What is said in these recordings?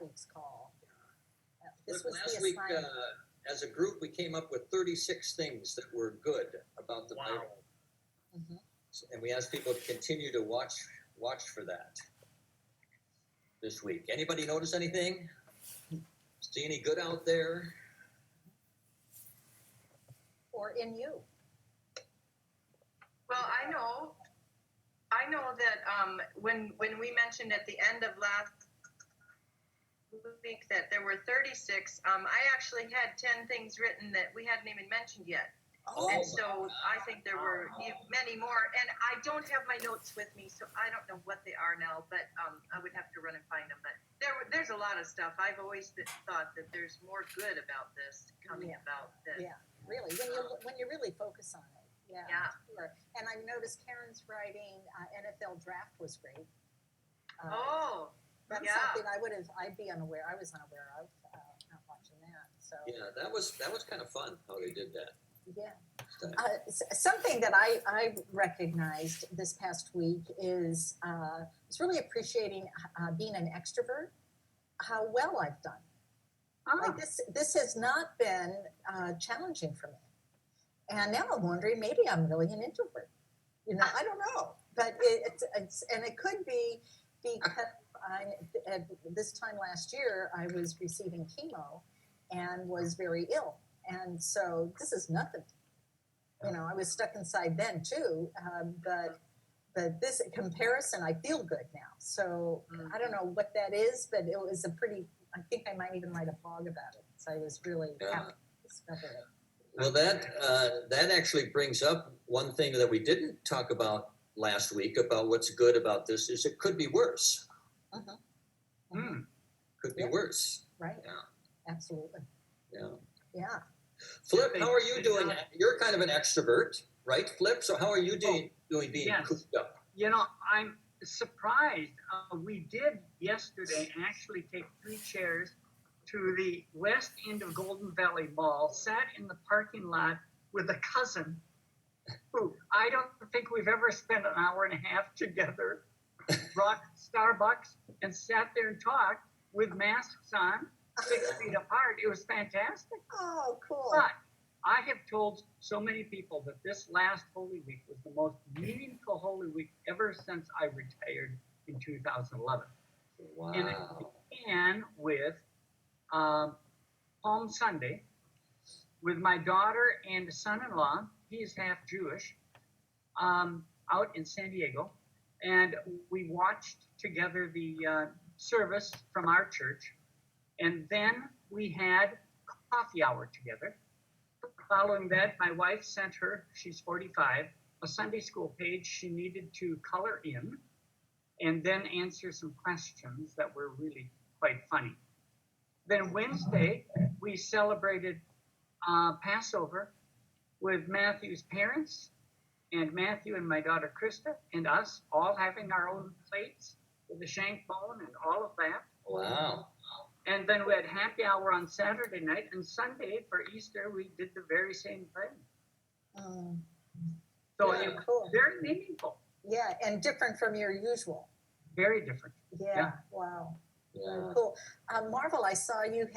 week's call. This Look, was last the week, assignment. as a group, we came up with 36 things that were good about the virus. Mhm. And we asked people to continue to watch for that this week. Anybody notice anything? See any good out there? Or in you? Well, I know that when we mentioned at the end of last week that there were 36, I actually had 10 things written that we hadn't even mentioned yet. Oh, And so I think there were many more. And I don't have my notes with me, so I don't know what they are now, but I would have to run and find them. But there's a lot of stuff. I've always thought that there's more good about this coming about. That, yeah, really. When you really focus on it. Yeah. Sure. And I noticed Karen's writing NFL draft was great. That's something I'd be unaware. I was unaware of not watching that. So Yeah, that was kind of fun how they did that. yeah. Something that I recognized this past week is really appreciating being an extrovert. How well I've done. Like this has not been challenging for me. And now I'm wondering, maybe I'm really an introvert. I don't know, but it could be because at this time last year I was receiving chemo and was very ill, and so this is nothing. I was stuck inside then too, but this comparison, I feel good now. So I don't know what that is, but it was I think I might even write a blog about it. So I was really happy to discover it. Well, that actually brings up one thing that we didn't talk about last week about what's good about this is it could be worse. Could be worse. Right. Yeah. Absolutely. Yeah. Flip, how are you doing? You're kind of an extrovert, right, Flip? So how are you doing being cooped up? I'm surprised. We did yesterday actually take 3 chairs to the west end of Golden Valley Mall, sat in the parking lot with a cousin who I don't think we've ever spent an hour and a half together, brought Starbucks and sat there and talked with masks on, 6 feet apart. It was fantastic. Oh, cool. But I have told so many people that this last Holy Week was the most meaningful Holy Week ever since I retired in 2011. Wow. And it began with Palm Sunday with my daughter and son-in-law. He is half Jewish, out in San Diego. And we watched together the service from our church. And then we had coffee hour together. Following that, my wife sent her, she's 45, a Sunday school page she needed to color in and then answer some questions that were really quite funny. Then Wednesday, we celebrated Passover with Matthew's parents and Matthew and my daughter Krista and us all having our own plates with the shank bone and all of that. Wow. And then we had happy hour on Saturday night, and Sunday for Easter, we did the very same thing. So it was very meaningful. Yeah, and different from your usual. Very different. Yeah. Wow. Yeah. Cool. Marvel, I saw you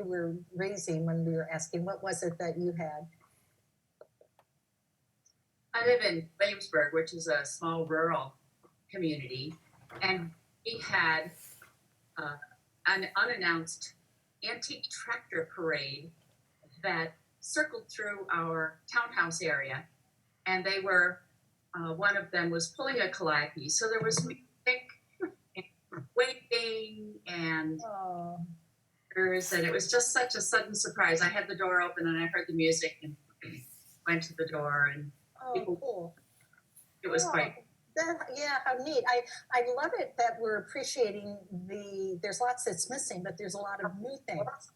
were raising when we were asking, what was it that you had? I live in Williamsburg, which is a small rural community, and we had an unannounced antique tractor parade that circled through our townhouse area, and they were, one of them was pulling a calliope, so there was music and waving and and it was just such a sudden surprise. I had the door open and I heard the music and went to the door, and cool. It was quite. How neat. I love it that we're appreciating there's lots that's missing, but there's a lot of new things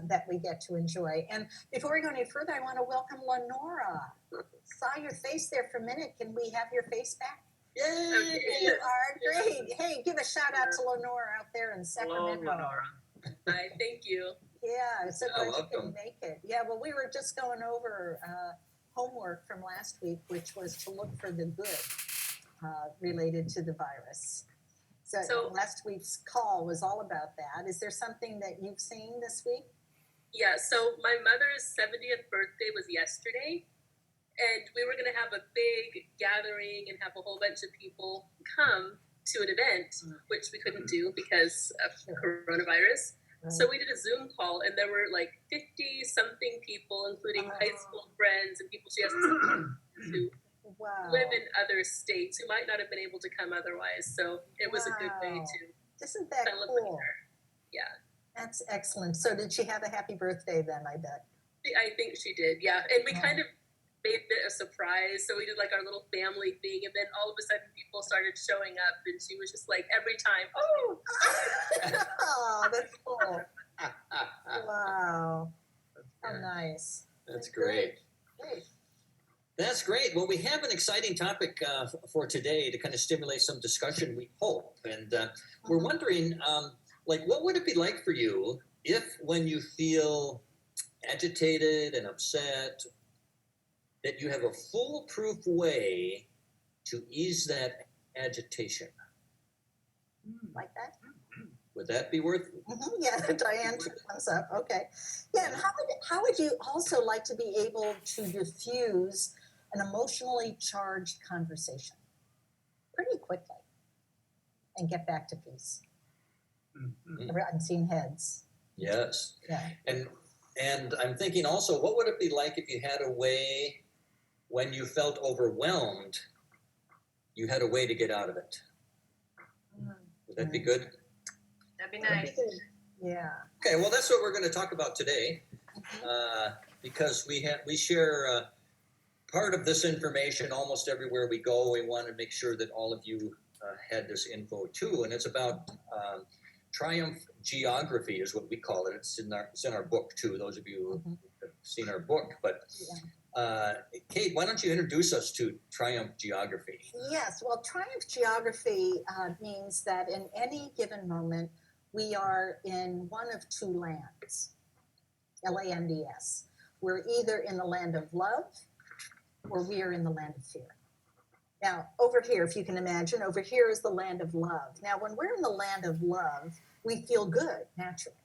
that we get to enjoy. And before we go any further, I want to welcome Lenora. Saw your face there for a minute. Can we have your face back? Yay! You are great. Hey, give a shout out to Lenora out there in Sacramento. Hello, Lenora. Hi, thank you. Yeah, so glad you welcome. can make it. Yeah, well, we were just going over homework from last week, which was to look for the good related to the virus. So last week's call was all about that. Is there something that you've seen this week? Yeah, so my mother's 70th birthday was yesterday, and we were going to have a big gathering and have a whole bunch of people come to an event, which we couldn't do because of coronavirus. Right. So we did a Zoom call, and there were like 50-something people, including high school friends and people she has to Wow. live in other states who might not have been able to come otherwise. So it was a good way Wow. to Isn't that celebrate cool? her. Yeah. That's excellent. So did she have a happy birthday then, I bet? I think she did, yeah. And we kind of made it a surprise. So we did like our little family thing, and then all of a sudden people started showing up, and she was just like every time, oh, Oh, that's cool. Wow. How nice. That's great. Great. That's great. Well, we have an exciting topic for today to kind of stimulate some discussion, we hope. And we're wondering, what would it be like for you if when you feel agitated and upset, that you have a foolproof way to ease that agitation? Like that? Would that be worth? Yeah, Diane comes up. Okay. Yeah, and how would you also like to be able to diffuse an emotionally charged conversation pretty quickly and get back to peace? I'm seeing heads. Yes. Yeah. And I'm thinking also, what would it be like if you had a way, when you felt overwhelmed, you had a way to get out of it? Would that be good? That'd be nice. Yeah. Okay, well, that's what we're going to talk about today, because we share part of this information almost everywhere we go. We want to make sure that all of you had this info too, and it's about triumph geography is what we call it. It's in our book too. Those of you who have seen our book, but. Kate, why don't you introduce us to triumph geography? Yes, well, triumph geography means that in any given moment, we are in one of two lands, LANDS. We're either in the land of love or we are in the land of fear. Now, over here, if you can imagine, over here is the land of love. Now, when we're in the land of love, we feel good, naturally.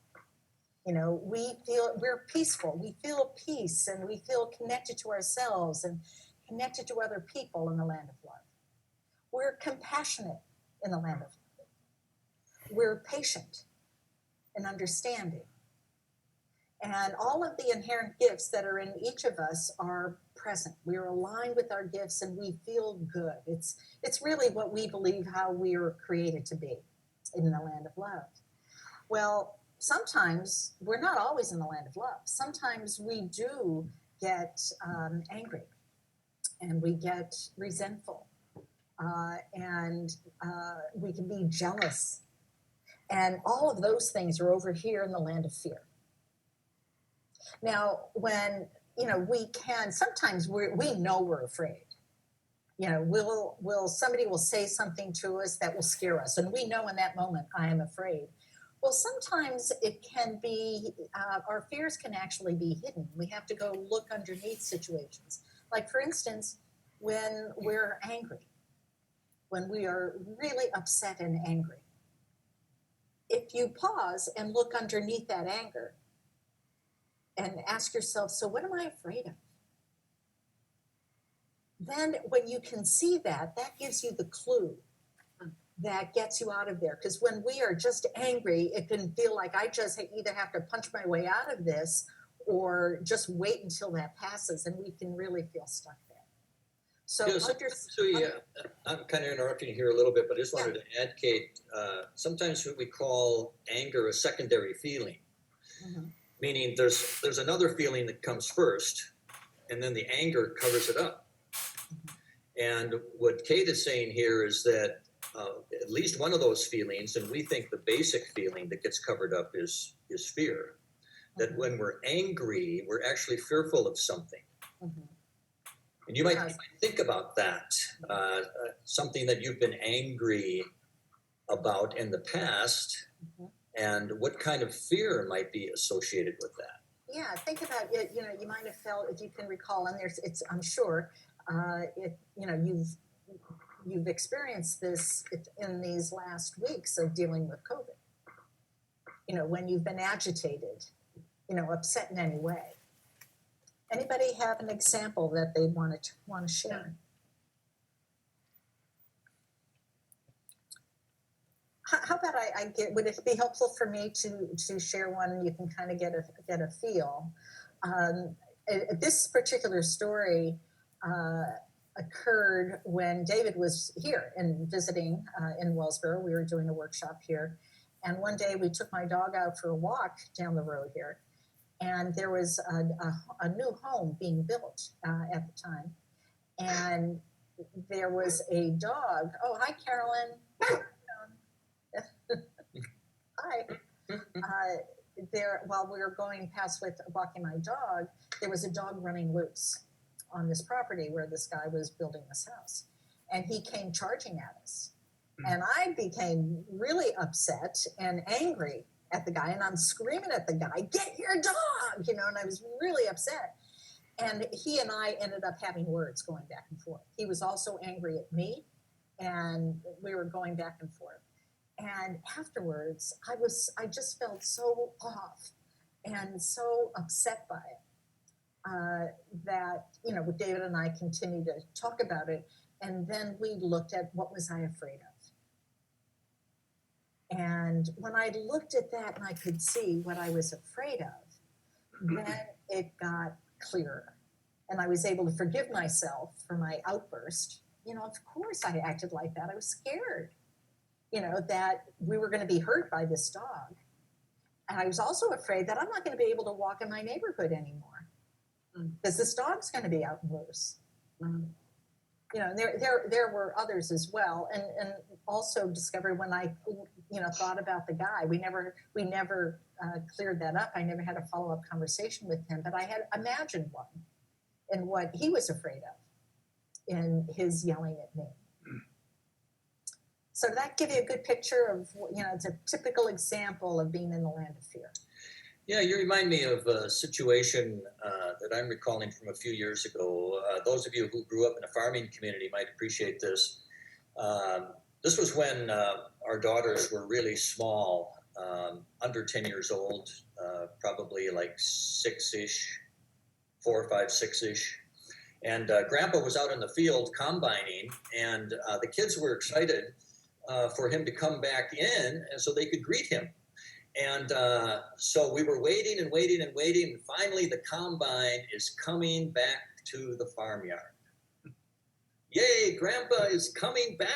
You know, we're peaceful. We feel peace and we feel connected to ourselves and connected to other people in the land of love. We're compassionate in the land of love. We're patient and understanding. And all of the inherent gifts that are in each of us are present. We're aligned with our gifts and we feel good. It's really what we believe how we are created to be in the land of love. Well, sometimes we're not always in the land of love. Sometimes we do get angry and we get resentful and we can be jealous. And all of those things are over here in the land of fear. Now, when, sometimes we know we're afraid. Somebody will say something to us that will scare us. And we know in that moment, I am afraid. Well, sometimes it can be, our fears can actually be hidden. We have to go look underneath situations. Like, for instance, when we're angry, when we are really upset and angry. If you pause and look underneath that anger and ask yourself, so what am I afraid of? Then when you can see that, that gives you the clue that gets you out of there. Because when we are just angry, it can feel like I just either have to punch my way out of this or just wait until that passes, and we can really feel stuck there. So, I'm kind of interrupting you here a little bit, but I just wanted to add, Kate, sometimes what we call anger a secondary feeling, meaning there's another feeling that comes first, and then the anger covers it up. And what Kate is saying here is that at least one of those feelings, and we think the basic feeling that gets covered up is fear. That when we're angry, we're actually fearful of something. And you might think about that, something that you've been angry about in the past, and what kind of fear might be associated with that. Yeah, think about it. You might have felt, if you can recall, and I'm sure, you've experienced this in these last weeks of dealing with COVID. You know, when you've been agitated, you know, upset in any way. Anybody have an example that they want to share? How about I get? Would it be helpful for me to share one? You can kind of get a feel. This particular story occurred when David was here and visiting in Wellsboro. We were doing a workshop here, and one day we took my dog out for a walk down the road here, and there was a new home being built at the time, and there was a dog. Oh, hi, Carolyn. Hi. There, while we were going past with walking my dog, there was a dog running loose on this property where this guy was building this house, and he came charging at us, and I became really upset and angry at the guy, and I'm screaming at the guy, "Get your dog!" You know, and I was really upset. And he and I ended up having words going back and forth. He was also angry at me, and we were going back and forth. And afterwards, I just felt so off and so upset by it that, you know, David and I continued to talk about it. And then we looked at what was I afraid of. And when I looked at that and I could see what I was afraid of, then it got clearer. And I was able to forgive myself for my outburst. You know, of course I acted like that. I was scared. You know, that we were going to be hurt by this dog. And I was also afraid that I'm not going to be able to walk in my neighborhood anymore because this dog's going to be out and loose. You know, there were others as well. And also discovered when I, you know, thought about the guy, we never cleared that up. I never had a follow-up conversation with him, but I had imagined one and what he was afraid of in his yelling at me. So that give you a good picture of, you know, it's a typical example of being in the land of fear. Yeah, you remind me of a situation that I'm recalling from a few years ago. Those of you who grew up in a farming community might appreciate this. This was when our daughters were really small, under 10 years old, probably like 6-ish, 4, 5, 6-ish. And Grandpa was out in the field combining, and the kids were excited for him to come back in, and so they could greet him. And so we were waiting and waiting and waiting, and finally the combine is coming back to the farmyard. Yay, Grandpa is coming back!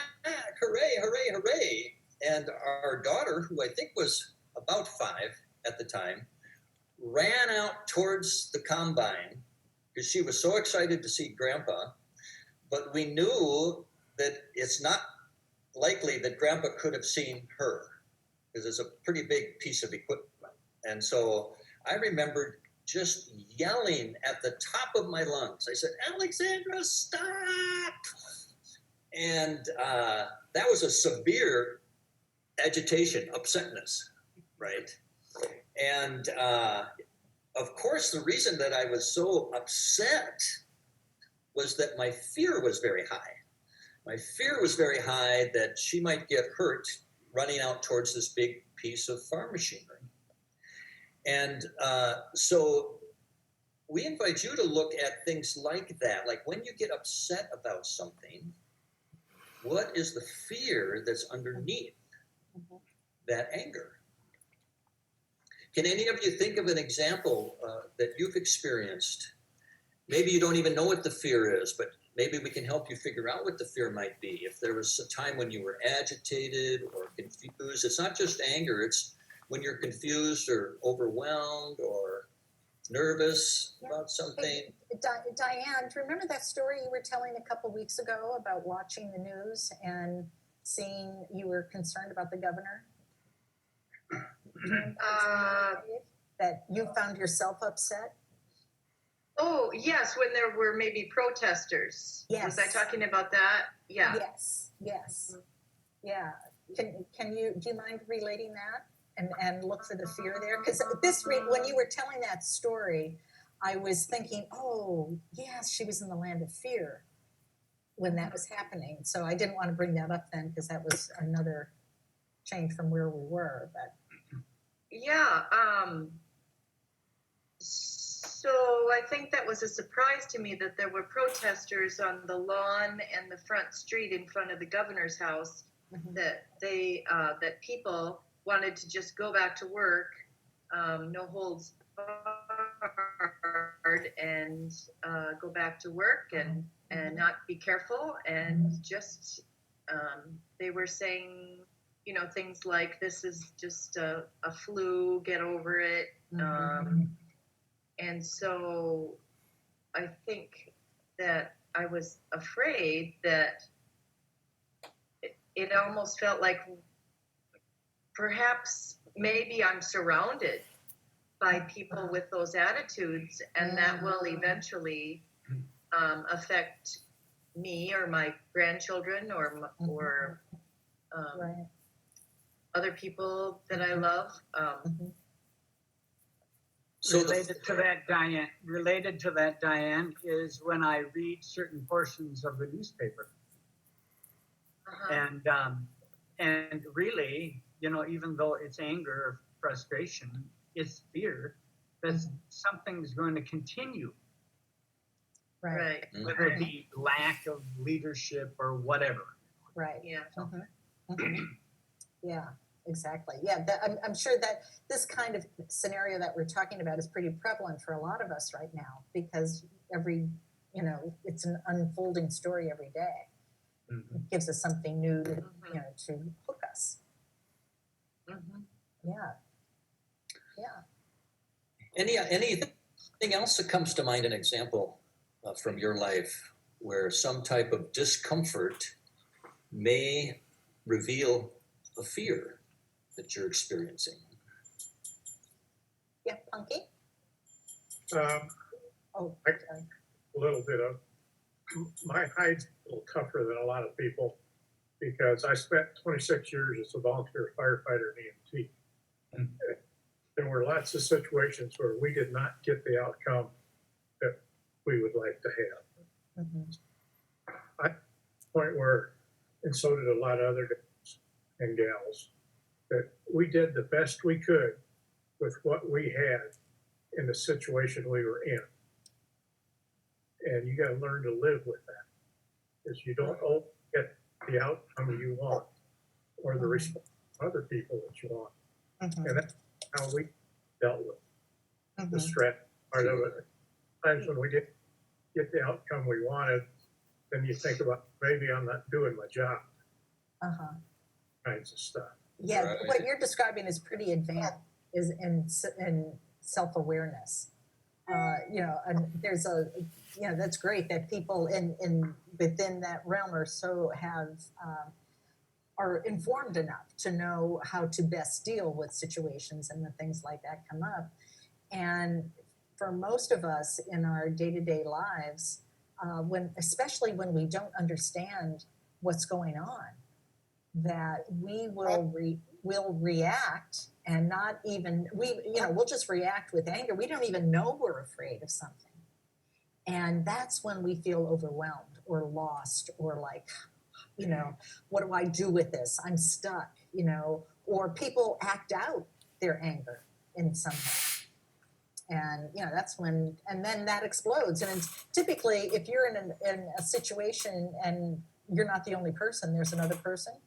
Hooray, hooray, hooray! And our daughter, who I think was about 5 at the time, ran out towards the combine because she was so excited to see Grandpa, but we knew that it's not likely that Grandpa could have seen her because it's a pretty big piece of equipment. And so I remembered just yelling at the top of my lungs. I said, "Alexandra, stop!" And that was a severe agitation, upsetness, right? And of course, the reason that I was so upset was that my fear was very high. My fear was very high that she might get hurt running out towards this big piece of farm machinery. And so we invite you to look at things like that. Like when you get upset about something, what is the fear that's underneath that anger? Can any of you think of an example that you've experienced? Maybe you don't even know what the fear is, but maybe we can help you figure out what the fear might be. If there was a time when you were agitated or confused, it's not just anger, it's when you're confused or overwhelmed or nervous about something. Hey, Diane, do you remember that story you were telling a couple weeks ago about watching the news and seeing you were concerned about the governor? That you found yourself upset? Oh, yes, when there were maybe protesters. Yes. Was I talking about that? Yeah. Yes. Yeah. Can you, do you mind relating that and look for the fear there? Because when you were telling that story, I was thinking, oh, yes, she was in the land of fear. when that was happening. So I didn't want to bring that up then because that was another change from where we were. But Yeah. So I think that was a surprise to me that there were protesters on the lawn and the front street in front of the governor's house. That that people wanted to just go back to work, no holds barred, and go back to work and not be careful, and just they were saying, things like, this is just a flu, get over it. And so I think that I was afraid that it almost felt like perhaps maybe I'm surrounded by people with those attitudes, and that will eventually affect me or my grandchildren or right. other people that I love. So related to that, Diane, is when I read certain portions of the newspaper. And really, even though it's anger or frustration, it's fear that something's going to continue, Right. whether it be lack of leadership or whatever. Right. Yeah. Yeah, exactly. Yeah, I'm sure that this kind of scenario that we're talking about is pretty prevalent for a lot of us right now, because it's an unfolding story every day. It gives us something new to hook us. Yeah. Anything else that comes to mind, an example from your life where some type of discomfort may reveal a fear that you're experiencing? Yeah, Punky? A little bit of my height's a little tougher than a lot of people because I spent 26 years as a volunteer firefighter and EMT. And there were lots of situations where we did not get the outcome that we would like to have. I point where, and so did a lot of other guys and gals, that we did the best we could with what we had in the situation we were in. And you got to learn to live with that, because you don't always get the outcome you want or the response of other people that you want. And that's how we dealt with the stress part of it. Times when we didn't get the outcome we wanted, then you think about, maybe I'm not doing my job. Kinds of stuff. Yeah, Right. What you're describing is pretty advanced, is in self-awareness. And there's that's great that people in within that realm are informed enough to know how to best deal with situations and when things like that come up. And for most of us in our day-to-day lives, especially when we don't understand what's going on, that we will react and not even we'll just react with anger. We don't even know we're afraid of something, and that's when we feel overwhelmed or lost, or like, what do I do with this? I'm stuck, or people act out their anger in some way. And that's when, and then that explodes. And it's typically, if you're in a situation and you're not the only person, there's another person,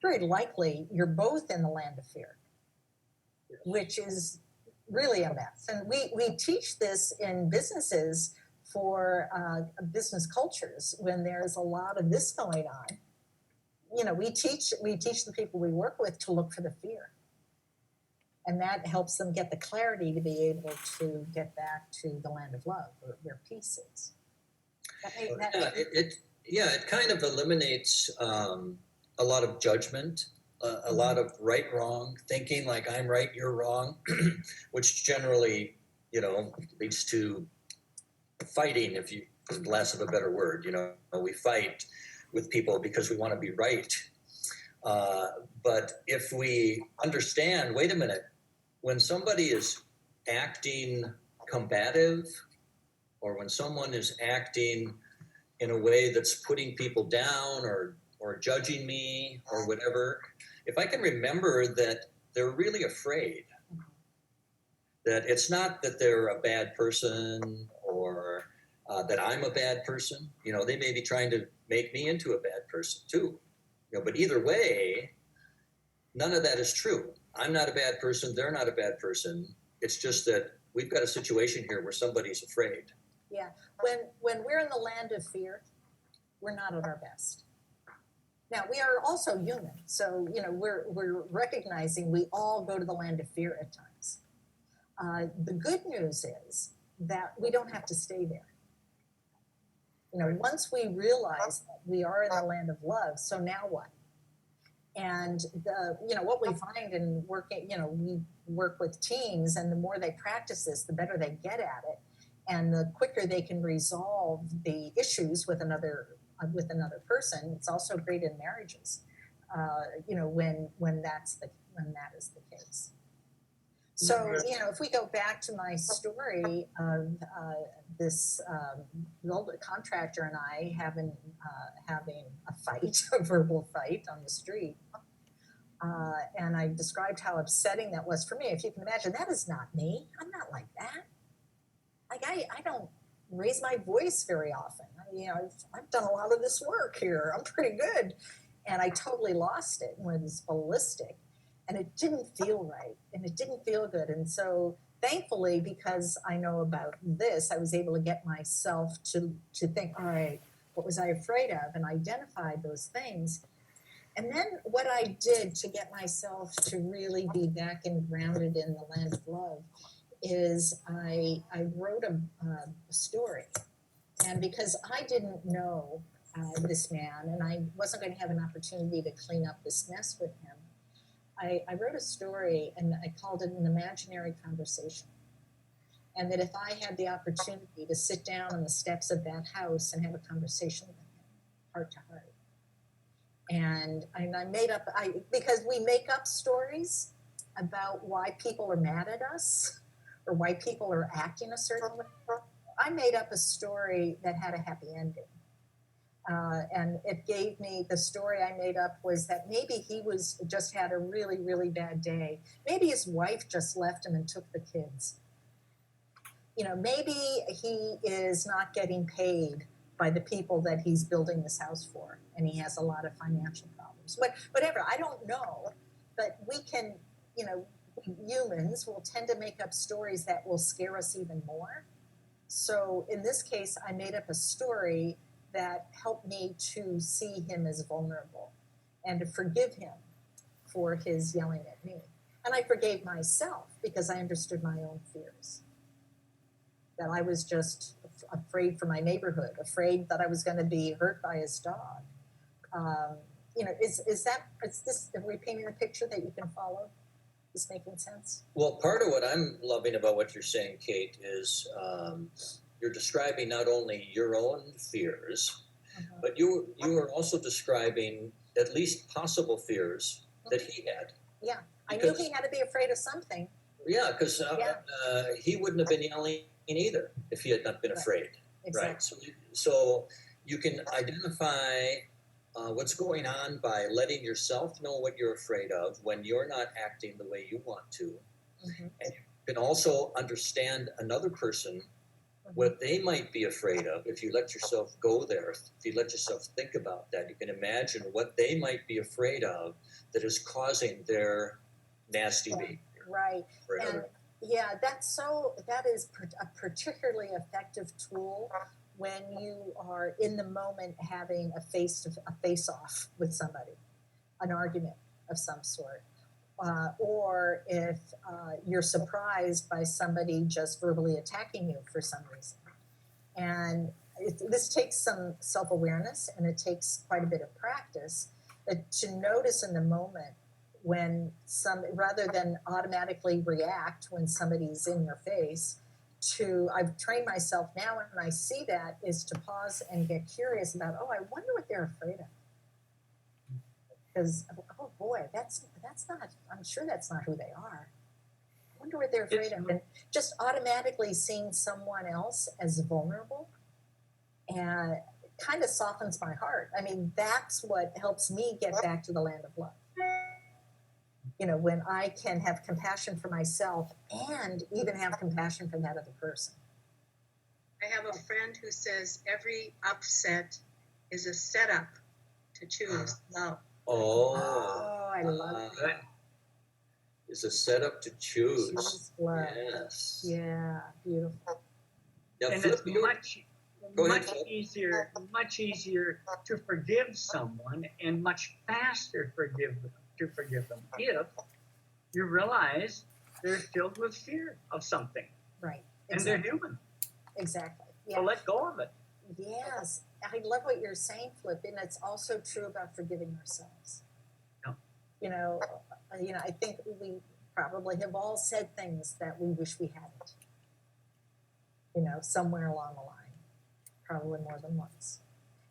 very likely you're both in the land of fear, which is really a mess. And we teach this in businesses for business cultures when there's a lot of this going on. We teach the people we work with to look for the fear. And that helps them get the clarity to be able to get back to the land of love, where peace is. It kind of eliminates a lot of judgment, a lot of right, wrong thinking, like I'm right, you're wrong, which generally, leads to fighting, if you, for less of a better word. We fight with people because we want to be right. But if we understand, wait a minute, when somebody is acting combative, or when someone is acting in a way that's putting people down or judging me or whatever, if I can remember that they're really afraid, that it's not that they're a bad person or that I'm a bad person. You know, they may be trying to make me into a bad person too. You know, but either way, none of that is true. I'm not a bad person. They're not a bad person. It's just that we've got a situation here where somebody's afraid. Yeah. When we're in the land of fear, we're not at our best. Now, we are also human. So, you know, we're recognizing we all go to the land of fear at times. The good news is that we don't have to stay there. You know, once we realize that we are in the land of love, so now what? And what we find in working, we work with teams, and the more they practice this, the better they get at it, and the quicker they can resolve the issues with another person. It's also great in marriages, when that is the case. So, if we go back to my story of this older contractor and I having a fight, a verbal fight on the street, and I described how upsetting that was for me. If you can imagine, that is not me. I'm not like that. Like I don't raise my voice very often. I've done a lot of this work here. I'm pretty good, and I totally lost it and was ballistic. And it didn't feel right, and it didn't feel good. And so thankfully, because I know about this, I was able to get myself to think, all right, what was I afraid of, and identify those things. And then what I did to get myself to really be back and grounded in the land of love is I wrote a story. And because I didn't know this man, and I wasn't going to have an opportunity to clean up this mess with him, I wrote a story, and I called it an imaginary conversation. And that if I had the opportunity to sit down on the steps of that house and have a conversation with him, heart to heart. And I made up, because we make up stories about why people are mad at us or why people are acting a certain way. I made up a story that had a happy ending. And it gave me, the story I made up was that maybe he just had a really, really bad day. Maybe his wife just left him and took the kids. Maybe he is not getting paid by the people that he's building this house for, and he has a lot of financial problems. Whatever, I don't know, but we can, humans will tend to make up stories that will scare us even more. So in this case, I made up a story that helped me to see him as vulnerable and to forgive him for his yelling at me. And I forgave myself because I understood my own fears. That I was just afraid for my neighborhood, afraid that I was going to be hurt by his dog. Is this, are we painting a picture that you can follow? Is this making sense? Well, part of what I'm loving about what you're saying, Kate, is you're describing not only your own fears, but you are also describing at least possible fears that he had. Yeah, I knew he had to be afraid of something. Yeah, because he wouldn't have been yelling either if he had not been afraid. Exactly. Right. So you can identify what's going on by letting yourself know what you're afraid of when you're not acting the way you want to. Mm-hmm. And you can also understand another person, what they might be afraid of. If you let yourself go there, if you let yourself think about that, you can imagine what they might be afraid of that is causing their nasty behavior. Right. Forever. And that is a particularly effective tool when you are in the moment having a face-off with somebody, an argument of some sort. Or if you're surprised by somebody just verbally attacking you for some reason. And this takes some self-awareness, and it takes quite a bit of practice to notice in the moment when rather than automatically react when somebody's in your face, I've trained myself now when I see that is to pause and get curious about, I wonder what they're afraid of. Because, oh boy, that's not, I'm sure that's not who they are. I wonder what they're afraid of. And just automatically seeing someone else as vulnerable and kind of softens my heart. I mean, that's what helps me get back to the land of love. You know, when I can have compassion for myself and even have compassion for that other person. I have a friend who says every upset is a setup to choose love. Oh, I love that. It's a setup to choose. Choose love. Yes. Yeah, beautiful. Now, And Flip, it's you- Go ahead, Phil. much easier to forgive someone and much faster to forgive them if you realize they're filled with fear of something Right. and they're human. Exactly. So Yeah. let go of it. Yes. I love what you're saying, Flip, and it's also true about forgiving ourselves. Yeah. You know, I think we probably have all said things that we wish we hadn't. You know, somewhere along the line. Probably more than once.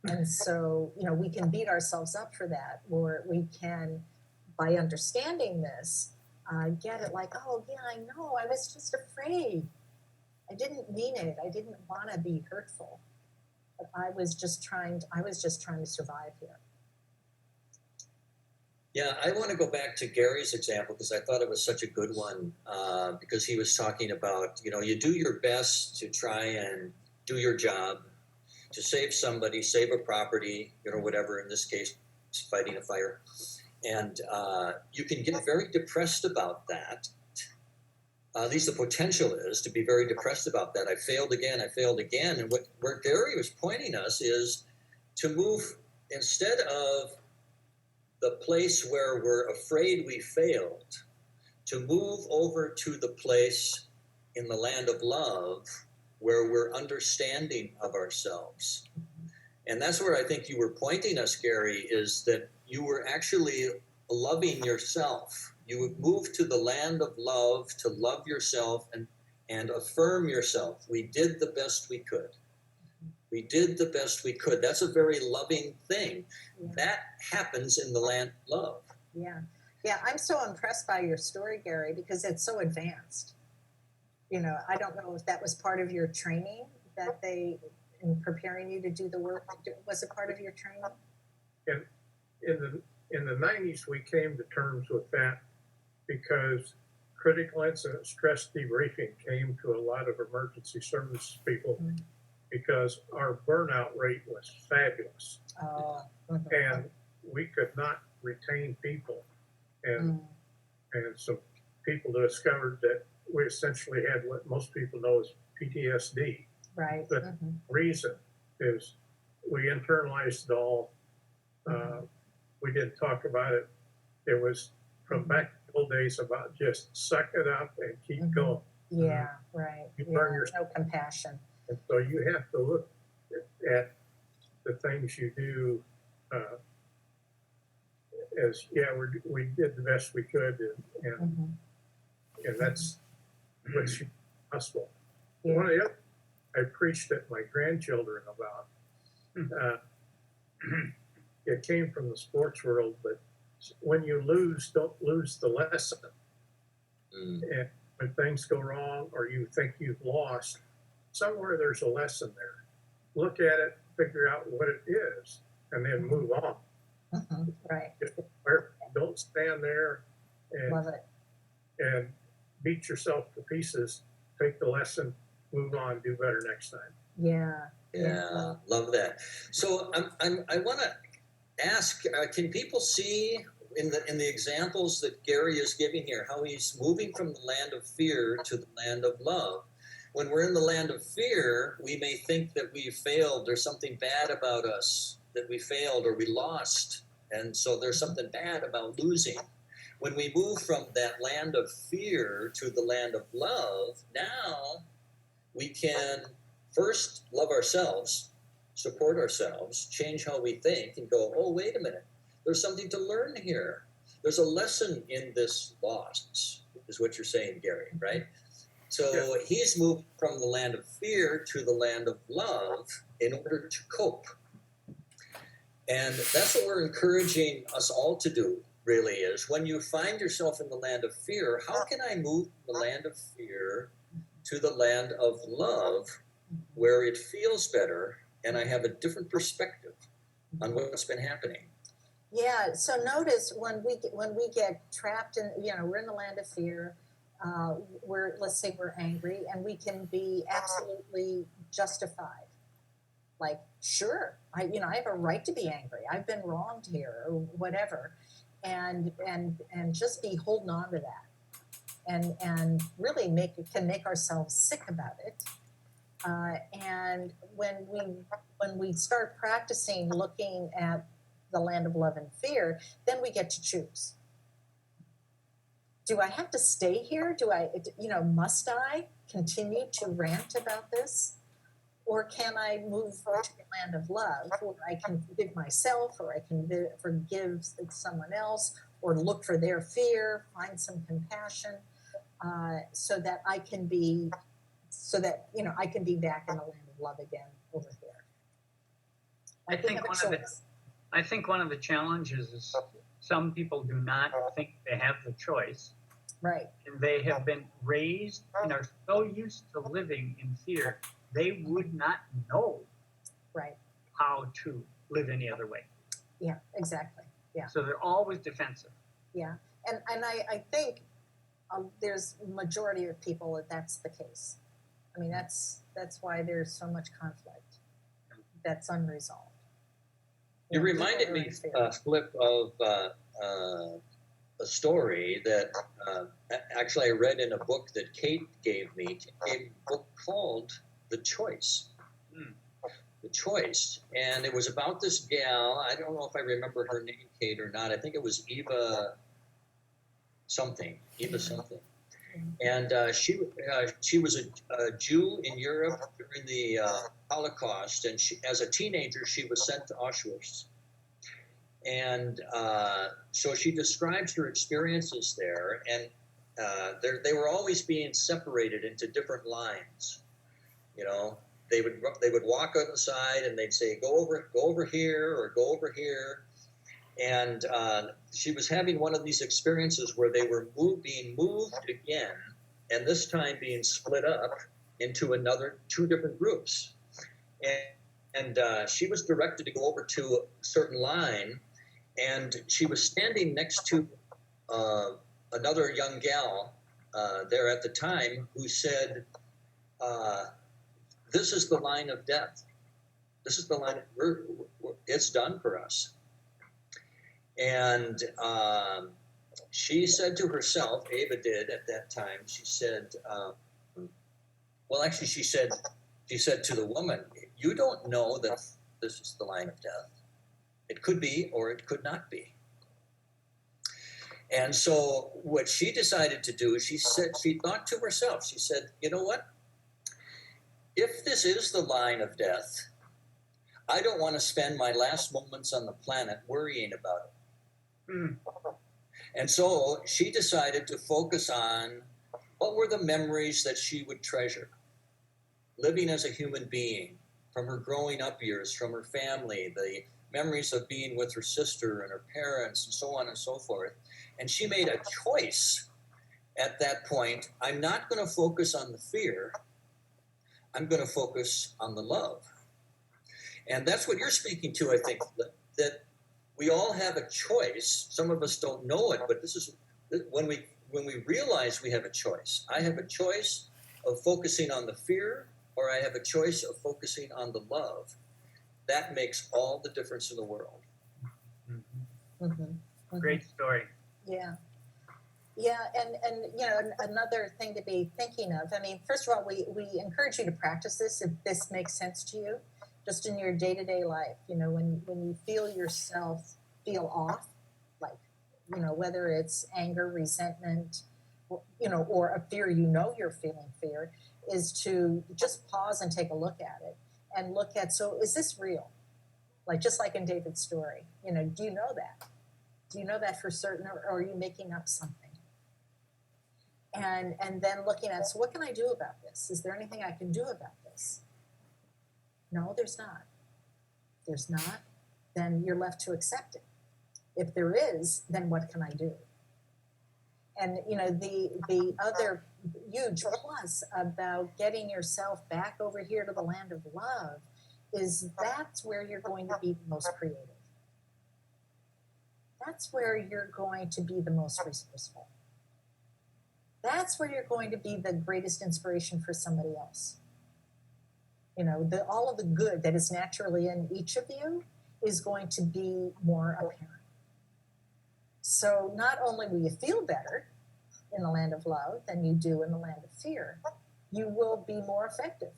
And so, you know, we can beat ourselves up for that, or we can, by understanding this, get it like, oh, yeah, I know, I was just afraid. I didn't mean it. I didn't want to be hurtful. But I was just trying to survive here. Yeah, I want to go back to Gary's example because I thought it was such a good one because he was talking about, you know, you do your best to try and do your job, to save somebody, save a property, you know, whatever, in this case, fighting a fire. And you can get very depressed about that. At least the potential is to be very depressed about that. I failed again. And where Gary was pointing us is to move, instead of the place where we're afraid we failed, to move over to the place in the land of love where we're understanding of ourselves. And that's where I think you were pointing us, Gary, is that you were actually loving yourself. You would move to the land of love to love yourself and affirm yourself. We did the best we could. We did the best we could. That's a very loving thing. Yeah. That happens in the land of love. Yeah. Yeah, I'm so impressed by your story, Gary, because it's so advanced. You know, I don't know if that was part of your training that they, in preparing you to do the work, was it part of your training? In the 90s, we came to terms with that because critical incident stress debriefing came to a lot of emergency services people because our burnout rate was fabulous. Oh. And we could not retain people. And some people discovered that we essentially had what most people know as PTSD. Right. The reason is we internalized it all. We didn't talk about it. It was from back in the old days about just suck it up and keep going. Yeah, right. You burn your- no compassion. And so you have to look at the things you do as, we did the best we could, and that's what's possible. Yeah. One of the other I preached at my grandchildren about, it came from the sports world, but when you lose, don't lose the lesson. And when things go wrong or you think you've lost, somewhere there's a lesson there. Look at it, figure out what it is, and then move on. Right. Don't stand there Love it. and beat yourself to pieces. Take the lesson, move on, do better next time. Yeah. Yeah, love that. So I want to ask: can people see in the examples that Gary is giving here how he's moving from the land of fear to the land of love? When we're in the land of fear, we may think that we failed. There's something bad about us, that we failed or we lost, and so there's something bad about losing. When we move from that land of fear to the land of love, now we can first love ourselves, support ourselves, change how we think, and go, oh, wait a minute, there's something to learn here. There's a lesson in this loss, is what you're saying, Gary, right? So he's moved from the land of fear to the land of love in order to cope. And that's what we're encouraging us all to do, really, is when you find yourself in the land of fear, how can I move from the land of fear to the land of love where it feels better and I have a different perspective on what's been happening. Yeah. So notice when we get trapped in, we're in the land of fear. Let's say we're angry, and we can be absolutely justified. Like, sure, I have a right to be angry. I've been wronged here, or whatever, and just be holding on to that, and really can make ourselves sick about it. And when we start practicing looking at the land of love and fear, then we get to choose. Do I have to stay here? Must I continue to rant about this? Or can I move to the land of love, where I can forgive myself, or I can forgive someone else, or look for their fear, find some compassion, so that I can be back in the land of love again over here. I think one of the challenges is some people do not think they have the choice. Right. And they have been raised and are so used to living in fear, they would not know Right. how to live any other way. Yeah, exactly. Yeah. So they're always defensive. Yeah. And I think there's a majority of people that's the case. I mean, that's why there's so much conflict that's unresolved. It reminded me, Flip, of a story that actually I read in a book that Kate gave me. Kate gave me a book called The Choice. The Choice. And it was about this gal. I don't know if I remember her name, Kate, or not. I think it was Eva something. And she was a Jew in Europe during the Holocaust, and as a teenager, she was sent to Auschwitz. And so she describes her experiences there, and they were always being separated into different lines. They would walk on the side, and they'd say, "Go over here," or "Go over here." And she was having one of these experiences where they were being moved again, and this time being split up into two different groups. And she was directed to go over to a certain line, and she was standing next to another young gal there at the time who said, "This is the line of death. This is the line. It's done for us." And she said to herself, Ava did at that time, she said, she said to the woman, "You don't know that this is the line of death. It could be, or it could not be." And so what she decided to do, she thought to herself, she said, "You know what? If this is the line of death, I don't want to spend my last moments on the planet worrying about it." And so she decided to focus on what were the memories that she would treasure, living as a human being, from her growing up years, from her family, the memories of being with her sister and her parents, and so on and so forth. And she made a choice at that point. I'm not going to focus on the fear. I'm going to focus on the love. And that's what you're speaking to, I think, that we all have a choice. Some of us don't know it, but this is when we realize we have a choice. I have a choice of focusing on the fear, or I have a choice of focusing on the love. That makes all the difference in the world. Great story. Yeah. And another thing to be thinking of, I mean, first of all, we encourage you to practice this if this makes sense to you, just in your day-to-day life. When you feel yourself feel off, like, whether it's anger, resentment, or a fear, you're feeling fear, is to just pause and take a look at it and look at, so is this real? Just like in David's story, do you know that? Do you know that for certain, or are you making up something? And then looking at, so what can I do about this? Is there anything I can do about this? No, there's not. There's not. Then you're left to accept it. If there is, then what can I do? And the other huge plus about getting yourself back over here to the land of love is that's where you're going to be the most creative. That's where you're going to be the most resourceful. That's where you're going to be the greatest inspiration for somebody else. You know, all of the good that is naturally in each of you is going to be more apparent. So not only will you feel better in the land of love than you do in the land of fear, you will be more effective.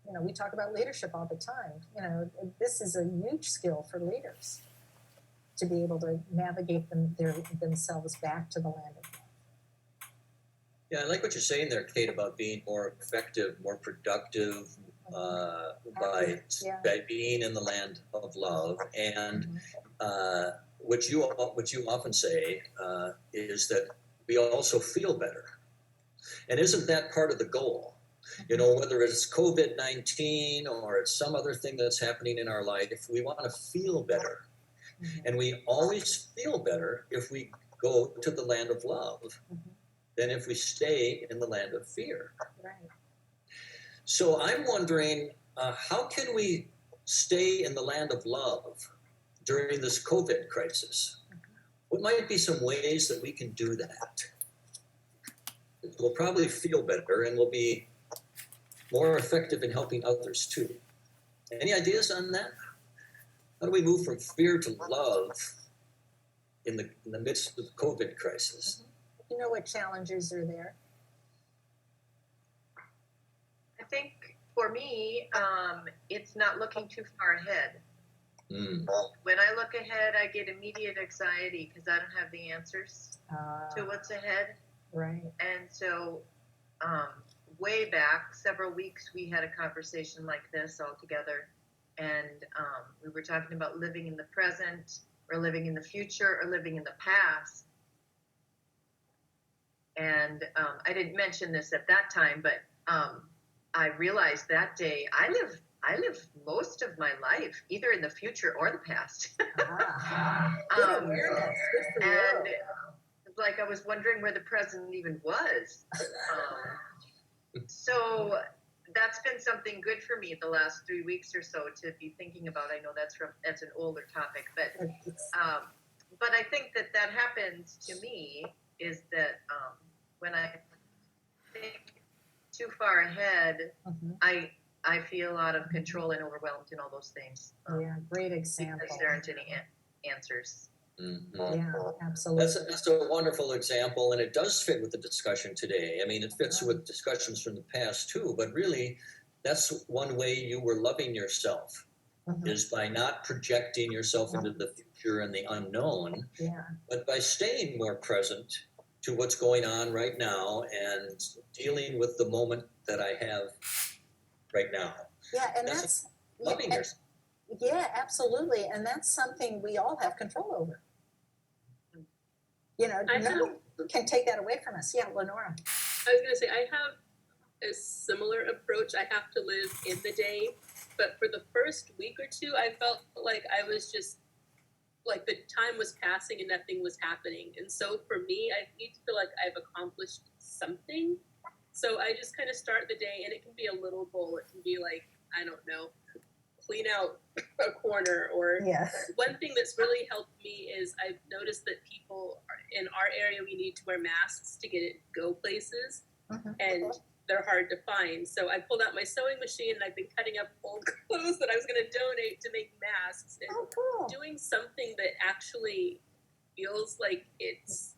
You know, we talk about leadership all the time. You know, this is a huge skill for leaders to be able to navigate themselves back to the land of love. Yeah, I like what you're saying there, Kate, about being more effective, more productive by being in the land of love. And what you often say is that we also feel better. And isn't that part of the goal? You know, whether it's COVID-19 or it's some other thing that's happening in our life, if we want to feel better, and we always feel better if we go to the land of love than if we stay in the land of fear. Right. So I'm wondering, how can we stay in the land of love during this COVID crisis? What might be some ways that we can do that? We'll probably feel better and we'll be more effective in helping others too. Any ideas on that? How do we move from fear to love in the midst of the COVID crisis? You know what challenges are there? I think for me, it's not looking too far ahead. When I look ahead, I get immediate anxiety because I don't have the answers to what's ahead. Right. And so, way back, several weeks, we had a conversation like this all together. And we were talking about living in the present, or living in the future, or living in the past. And I didn't mention this at that time, but I realized that day I live most of my life either in the future or the past. Good awareness. Good for and you. like I was wondering where the present even was. So that's been something good for me the last 3 weeks or so to be thinking about. I know that's an older topic, but I think that happens to me is that when I think too far ahead, I feel out of control and overwhelmed and all those things. Yeah, great example. Because there aren't any answers. Yeah, absolutely. That's a wonderful example, and it does fit with the discussion today. I mean, it fits with discussions from the past too, but really, that's one way you were loving yourself, is by not projecting yourself into the future and the unknown, but by staying more present to what's going on right now and dealing with the moment that I have right now. Yeah, and that's loving yourself. Yeah, absolutely. And that's something we all have control over. You know, no one can take that away from us. Yeah, Lenora. I was going to say, I have a similar approach. I have to live in the day. But for the first week or two, I felt like I was just, like the time was passing and nothing was happening. And so for me, I need to feel like I've accomplished something. So I just kind of start the day, and it can be a little goal. It can be like, I don't know, clean out a corner, or one thing that's really helped me is I've noticed that people in our area, we need to wear masks to get it go places, and they're hard to find. So I pulled out my sewing machine, and I've been cutting up old clothes that I was going to donate to make masks, and doing something that actually feels like it's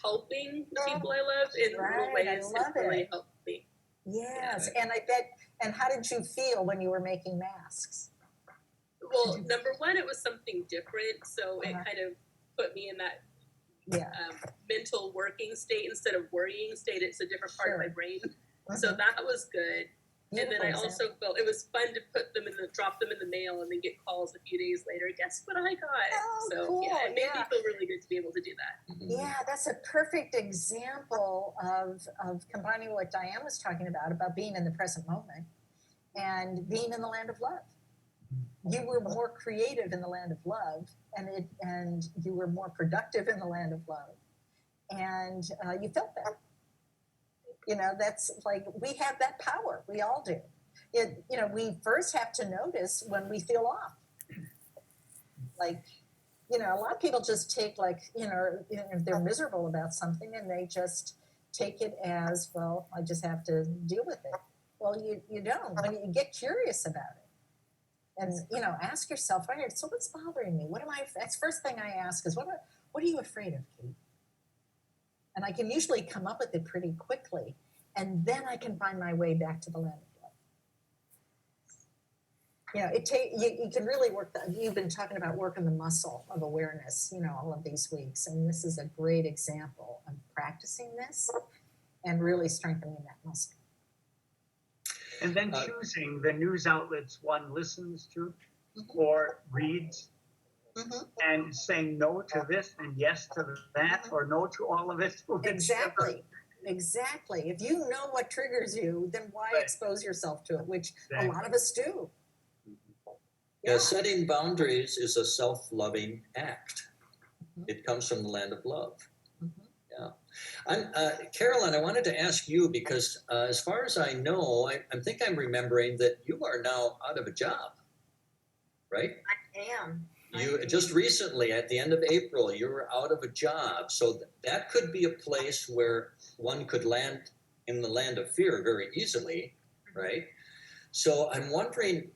helping the people I love in little ways. It's really helped me. Yes, and I bet. And how did you feel when you were making masks? Well, number one, it was something different, so it kind of put me in that mental working state instead of worrying state. It's a different part of my brain, so that was good. Beautiful. And then I also felt it was fun to drop them in the mail, and then get calls a few days later. Guess what I got? Cool. Yeah, it made me feel really good to be able to do that. Yeah, that's a perfect example of combining what Diane was talking about being in the present moment and being in the land of love. You were more creative in the land of love, and you were more productive in the land of love, and you felt better. You know, that's like, we have that power. We all do. we first have to notice when we feel off. Like, a lot of people just take they're miserable about something and they just take it as, well, I just have to deal with it. Well, you don't. When you get curious about it and, ask yourself, all right, so what's bothering me? That's the first thing I ask is, what are you afraid of, Kate? And I can usually come up with it pretty quickly. And then I can find my way back to the land of love. You can really work you've been talking about working the muscle of awareness, all of these weeks. And this is a great example of practicing this and really strengthening that muscle. And then choosing the news outlets one listens to or reads, and saying no to this and yes to that, or no to all of it. Exactly. If you know what triggers you, then why expose yourself to it, which a lot of us do. Yeah, setting boundaries is a self-loving act. It comes from the land of love. Yeah. Carolyn, I wanted to ask you because as far as I know, I think I'm remembering that you are now out of a job, right? I am. You just recently, at the end of April, you were out of a job. So that could be a place where one could land in the land of fear very easily, right? So I'm wondering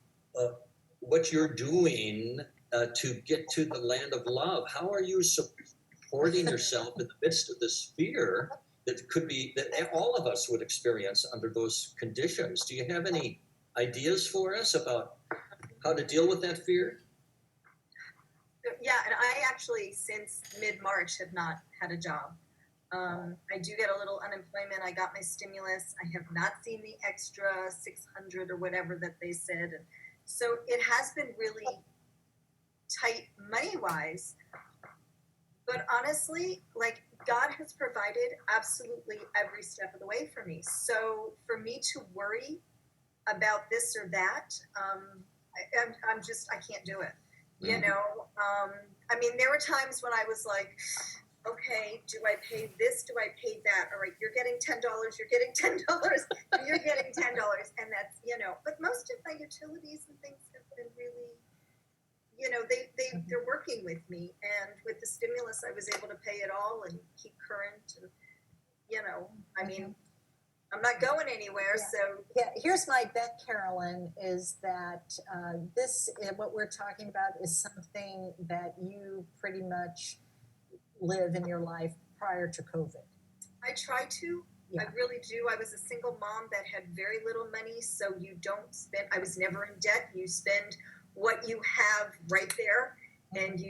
what you're doing to get to the land of love. How are you supporting yourself in the midst of this fear that all of us would experience under those conditions? Do you have any ideas for us about how to deal with that fear? Yeah, and I actually, since mid-March, have not had a job. I do get a little unemployment. I got my stimulus. I have not seen the extra 600 or whatever that they said. And so it has been really tight money-wise. But honestly, God has provided absolutely every step of the way for me. So for me to worry about this or that, I can't do it. There were times when I was like, okay, do I pay this? Do I pay that? All right, you're getting $10, you're getting $10, you're getting $10. And that's, but most of my utilities and things have been really, they're working with me. And with the stimulus, I was able to pay it all and keep current. And, I'm not going anywhere, so. Yeah, here's my bet, Carolyn, is that what we're talking about is something that you pretty much live in your life prior to COVID. I try to. Yeah. I really do. I was a single mom that had very little money, so you don't spend. I was never in debt. You spend what you have right there, and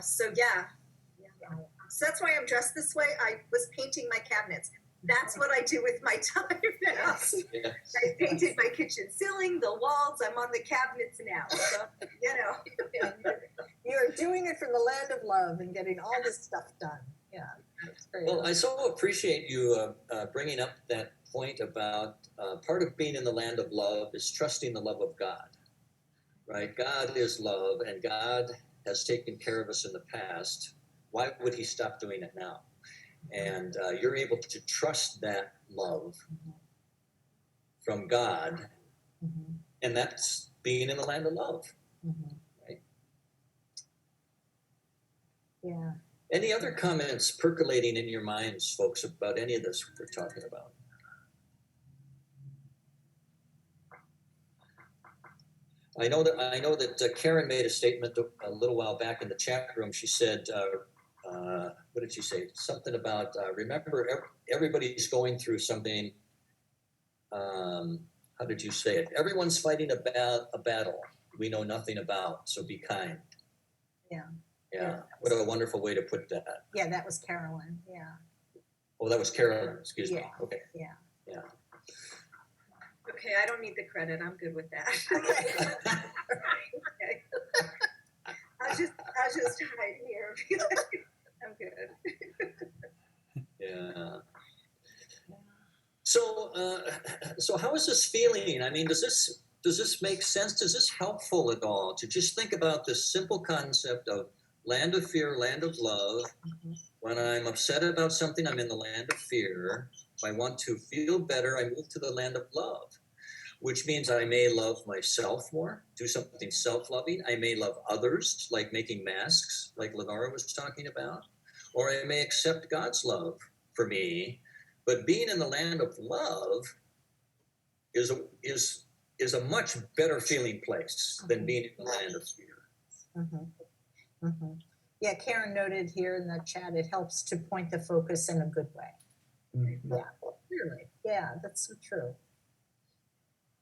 so yeah. So that's why I'm dressed this way. I was painting my cabinets. That's what I do with my time now. Yeah. I painted my kitchen ceiling, the walls. I'm on the cabinets now. So, You're doing it from the land of love and getting all this stuff done. Yeah, that's great. Well, I so appreciate you bringing up that point about part of being in the land of love is trusting the love of God, right? God is love, and God has taken care of us in the past. Why would he stop doing it now? And you're able to trust that love from God, and that's being in the land of love, right? Yeah. Any other comments percolating in your minds, folks, about any of this we're talking about? I know that Karen made a statement a little while back in the chat room. She said, what did she say? Something about, remember, everybody's going through something. How did you say it? Everyone's fighting a battle we know nothing about, so be kind. Yeah. What a wonderful way to put that. Yeah, that was Carolyn. Yeah. Oh, that was Carolyn. Excuse me. Okay. Yeah. Okay, I don't need the credit. I'm good with that. Okay. I'll just hide here. I'm good. Yeah. So how is this feeling? I mean, does this make sense? Is this helpful at all to just think about this simple concept of land of fear, land of love? When I'm upset about something, I'm in the land of fear. If I want to feel better, I move to the land of love. which means I may love myself more, do something self-loving. I may love others, like making masks, like Lenora was talking about, or I may accept God's love for me. But being in the land of love is a much better feeling place than being in the land of fear. Mm-hmm. Mm-hmm. Yeah, Karen noted here in the chat, it helps to point the focus in a good way. Mm-hmm. Yeah, clearly. Yeah, that's so true.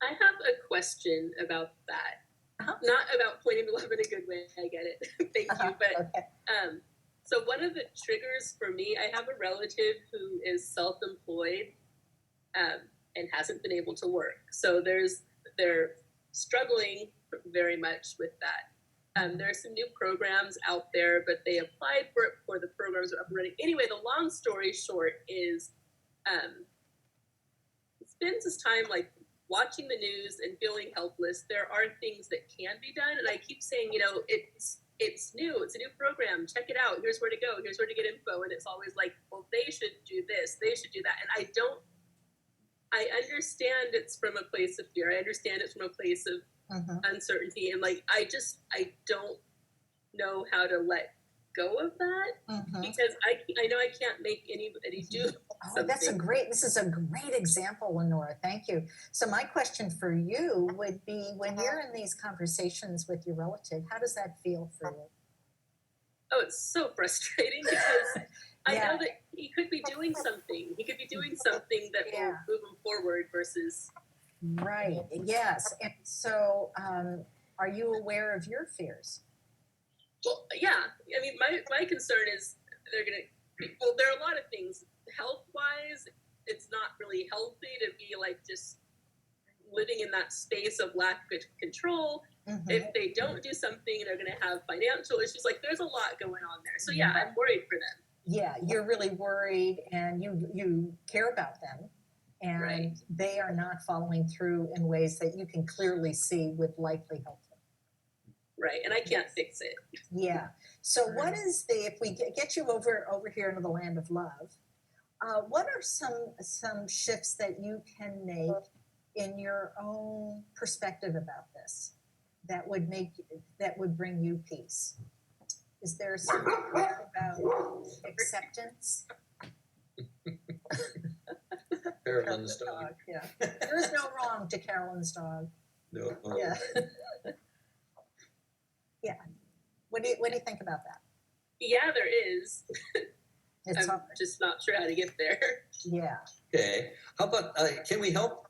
I have a question about that. Not about pointing the love in a good way. I get it. Thank you. But Okay. so one of the triggers for me, I have a relative who is self-employed and hasn't been able to work. So they're struggling very much with that. There are some new programs out there, but they applied for it before the programs are up and running. Anyway, the long story short is he spends his time like watching the news and feeling helpless. There are things that can be done, and I keep saying, it's new. It's a new program. Check it out. Here's where to go. Here's where to get info. And it's always like, well, they should do this. They should do that. And I understand it's from a place of fear. I understand it's from a place of uncertainty. And like, I don't know how to let go of that because I know I can't make anybody do something. This is a great example, Lenora. Thank you. So my question for you would be, when you're in these conversations with your relative, how does that feel for you? Oh, it's so frustrating because I know that he could be doing something. He could be doing something that will move him forward versus. Right. Yes. And so, are you aware of your fears? Well, yeah. I mean, my concern is there are a lot of things. Health-wise, it's not really healthy to be like just living in that space of lack of control. If they don't do something, they're going to have financial issues. Like, there's a lot going on there. So yeah, I'm worried for them. Yeah, you're really worried, and you care about them, and they are not following through in ways that you can clearly see would likely help them. Right, and I can't fix it. Yeah. So what is if we get you over here into the land of love, what are some shifts that you can make in your own perspective about this that would bring you peace? Is there something about acceptance? Carolyn's dog. Yeah. There is no wrong to Carolyn's dog. No. Yeah. Yeah. What do you think about that? Yeah, there is. I'm just not sure how to get there. Yeah. Okay. How about, can we help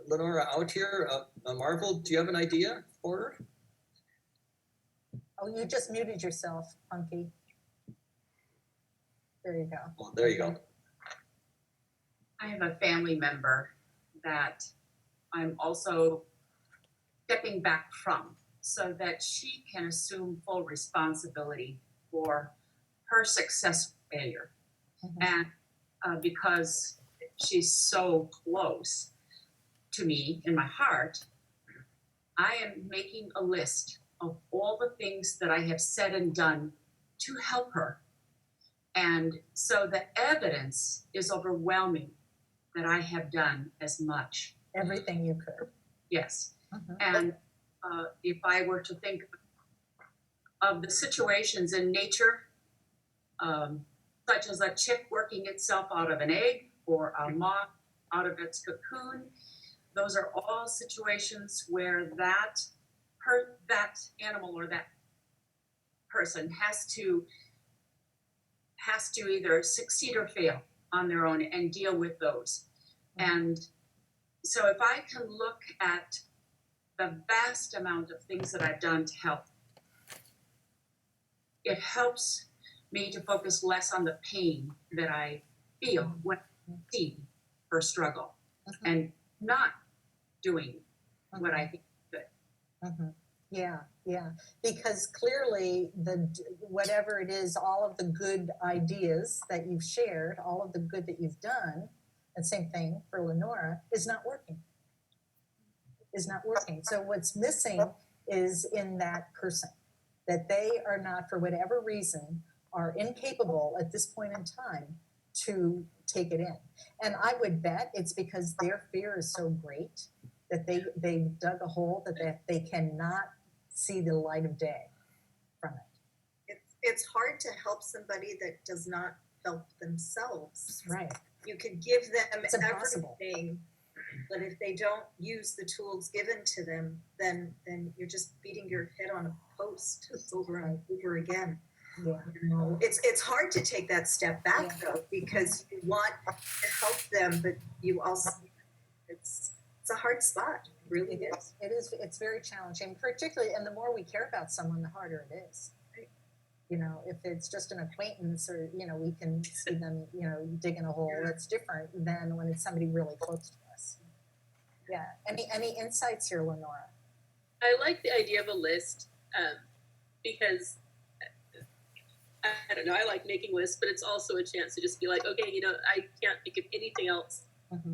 Lenora out here? Marvel, do you have an idea for her? Oh, you just muted yourself, Punky. There you go. Oh, there you go. I have a family member that I'm also stepping back from so that she can assume full responsibility for her success or failure. And because she's so close to me in my heart, I am making a list of all the things that I have said and done to help her. And so the evidence is overwhelming that I have done as much. Everything you could. Yes. And if I were to think of the situations in nature, such as a chick working itself out of an egg or a moth out of its cocoon, those are all situations where that animal or that person has to either succeed or fail on their own and deal with those. And so if I can look at the vast amount of things that I've done to help, it helps me to focus less on the pain that I feel when I see her struggle and not doing what I think is good. Yeah. Because clearly whatever it is, all of the good ideas that you've shared, all of the good that you've done, and same thing for Lenora, is not working. So what's missing is in that person, that they are not, for whatever reason, are incapable at this point in time to take it in. And I would bet it's because their fear is so great that they dug a hole that they cannot see the light of day from it. It's hard to help somebody that does not help themselves. Right. You could give them It's impossible. everything, but if they don't use the tools given to them, then you're just beating your head on a post over and over again. Yeah. You know, it's hard to take that step back though, because you want to help them, but you also it's a hard spot. It really is. It is. It's very challenging, particularly, and the more we care about someone, the harder it is. You know, if it's just an acquaintance, or you know, we can see them, you know, digging a hole. That's different than when it's somebody really close to us. Yeah. Any insights here, Lenora? I like the idea of a list because I don't know. I like making lists, but it's also a chance to just be like, okay, you know, I can't think of anything else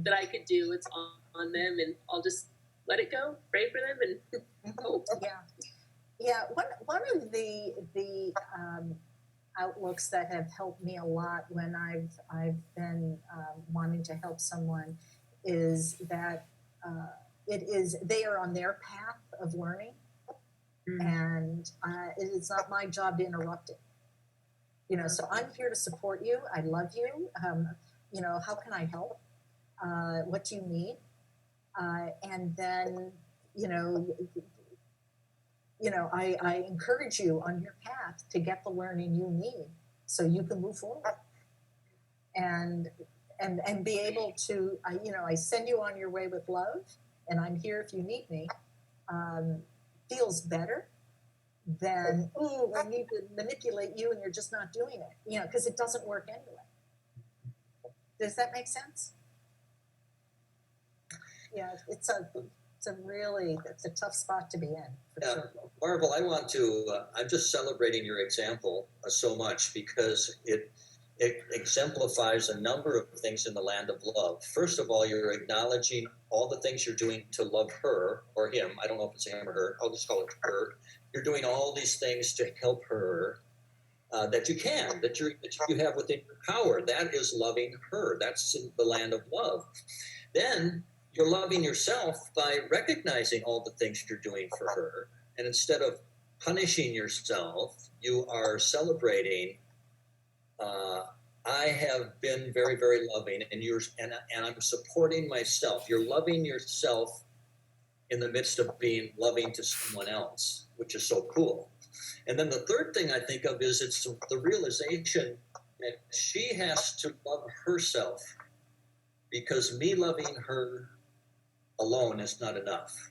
that I could do. It's on them, and I'll just let it go, pray for them, and hope. Yeah. Yeah, one of the outlooks that have helped me a lot when I've been wanting to help someone is that they are on their path of learning, and it is not my job to interrupt it. You know, so I'm here to support you. I love you. You know, how can I help? What do you need? And then I encourage you on your path to get the learning you need so you can move forward and be able to, I send you on your way with love, and I'm here if you need me, feels better than, oh, I need to manipulate you and you're just not doing it, you know, because it doesn't work anyway. Does that make sense? Yeah, it's a tough spot to be in, for sure. Marvel, I'm just celebrating your example so much because it exemplifies a number of things in the land of love. First of all, you're acknowledging all the things you're doing to love her or him. I don't know if it's him or her. I'll just call it her. You're doing all these things to help her that you have within your power. That is loving her. That's in the land of love. Then you're loving yourself by recognizing all the things you're doing for her. And instead of punishing yourself, you are celebrating, I have been very, very loving, and I'm supporting myself. You're loving yourself in the midst of being loving to someone else, which is so cool. And then the third thing I think of is it's the realization that she has to love herself, because me loving her alone is not enough.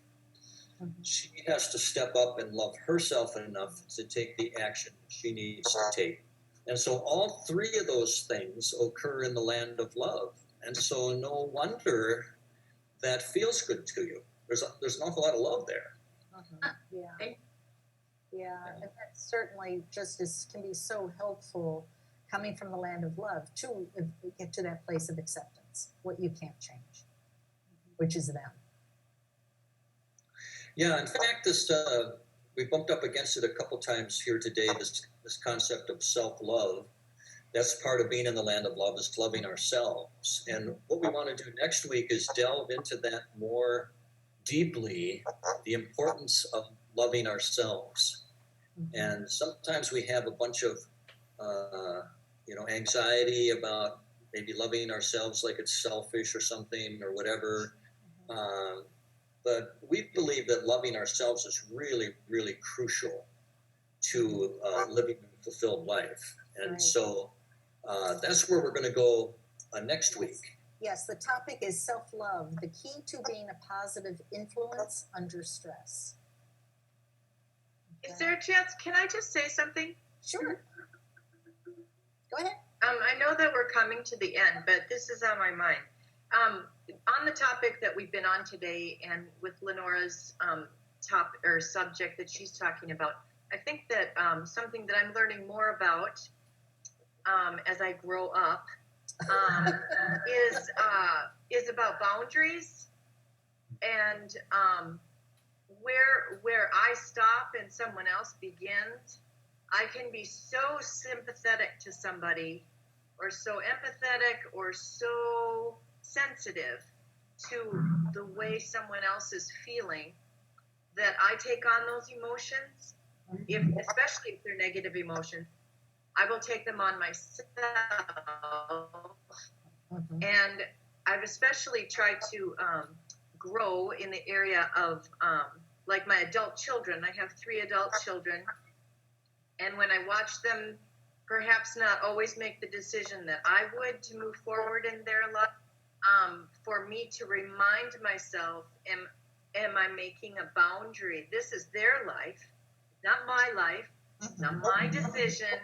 She has to step up and love herself enough to take the action she needs to take. And so all three of those things occur in the land of love. And so no wonder that feels good to you. There's an awful lot of love there. Yeah. Yeah, and that certainly can be so helpful coming from the land of love to get to that place of acceptance, what you can't change, which is them. Yeah, in fact, we bumped up against it a couple times here today, this concept of self-love. That's part of being in the land of love, is loving ourselves. And what we want to do next week is delve into that more deeply, the importance of loving ourselves. And sometimes we have a bunch of, anxiety about maybe loving ourselves like it's selfish or something or whatever. But we believe that loving ourselves is really, really crucial to living a fulfilled life. And Right. so that's where we're going to go next week. Yes, the topic is self-love, the key to being a positive influence under stress. Is there a chance? Can I just say something? Sure. Go ahead. I know that we're coming to the end, but this is on my mind. On the topic that we've been on today, and with Lenora's subject that she's talking about, I think that something that I'm learning more about as I grow up is about boundaries and where I stop and someone else begins. I can be so sympathetic to somebody, or so empathetic, or so sensitive to the way someone else is feeling, that I take on those emotions, especially if they're negative emotions, I will take them on myself. Mhm. And I've especially tried to grow in the area of like my adult children. I have 3 adult children, and when I watch them perhaps not always make the decision that I would to move forward in their life, for me to remind myself, am I making a boundary? This is their life, not my life, not my decision.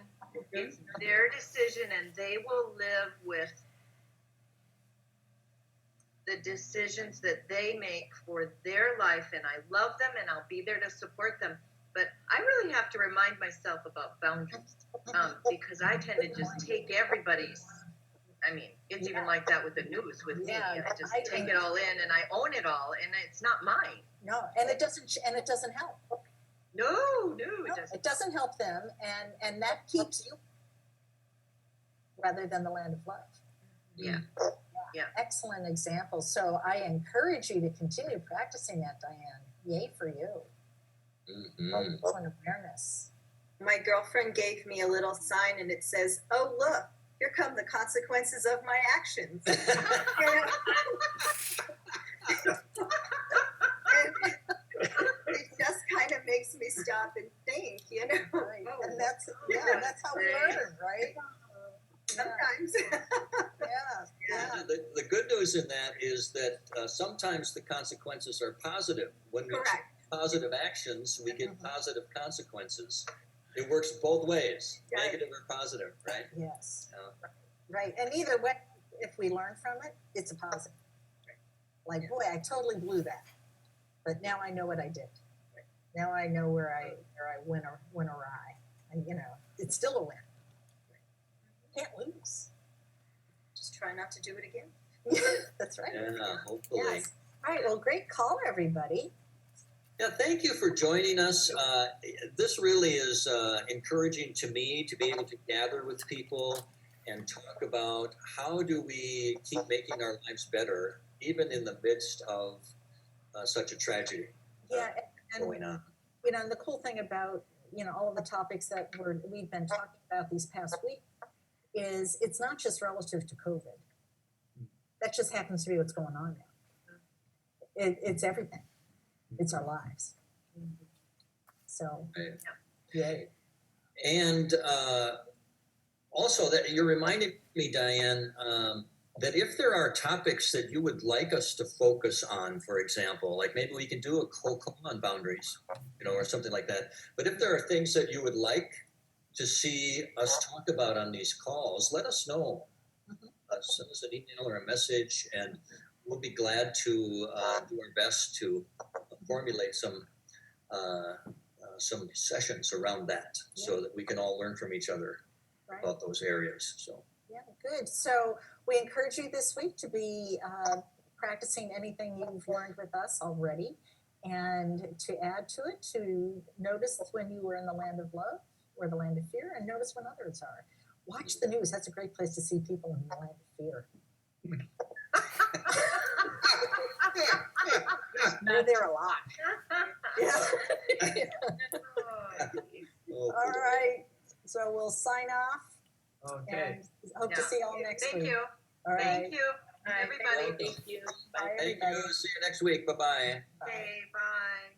It's their decision, and they will live with the decisions that they make for their life. And I love them, and I'll be there to support them. But I really have to remind myself about boundaries, because I tend to just take everybody's. I mean, it's even like that with the news with me. Yeah, I just take it all in and I own it all, and it's not mine. No, and it doesn't help. No, It doesn't help them, and that keeps you rather than the land of love. Yeah. Yeah. Excellent example. So I encourage you to continue practicing that, Diane. Yay for you. Mhm. Excellent awareness. My girlfriend gave me a little sign and it says, "Oh, look, here come the consequences of my actions." And it just kind of makes me stop and think, Right. And that's how we learn, right? sometimes. Yeah. The good news in that is that sometimes the consequences are positive. When we Correct. take positive actions, we get positive consequences. It works both ways, Right. negative or positive, right? Yes. Yeah. Right. And either way, if we learn from it, it's a positive. Like, boy, I totally blew that, but now I know what I did. Now I know where I went awry, and it's still a win. Can't lose. Just try not to do it again. That's right. Yeah, hopefully. Yes. All right. Well, great call, everybody. Yeah, thank you for joining us. This really is encouraging to me to be able to gather with people and talk about how do we keep making our lives better, even in the midst of such a tragedy Yeah. And going on. and the cool thing about all of the topics that we've been talking about these past weeks is it's not just relative to COVID. That just happens to be what's going on now. It's everything. It's our lives. So, Right. yay. And also, that you're reminding me, Diane, that if there are topics that you would like us to focus on, for example, like maybe we can do a whole call on boundaries, or something like that. But if there are things that you would like to see us talk about on these calls, let us know. Send us an email or a message, and we'll be glad to do our best to formulate some sessions around that, so that we can all learn from each other about those areas. So Yeah, good. So we encourage you this week to be practicing anything you've learned with us already, and to add to it, to notice when you were in the land of love or the land of fear, and notice when others are. Watch the news. That's a great place to see people in the land of fear. We're there a lot. Yeah. All right. So we'll sign off. Okay. And hope to see you all next Thank week. you. All right. Thank you, everybody. Thank you. Bye, thank everybody. you. See you next week. Bye-bye. Bye. Okay, bye.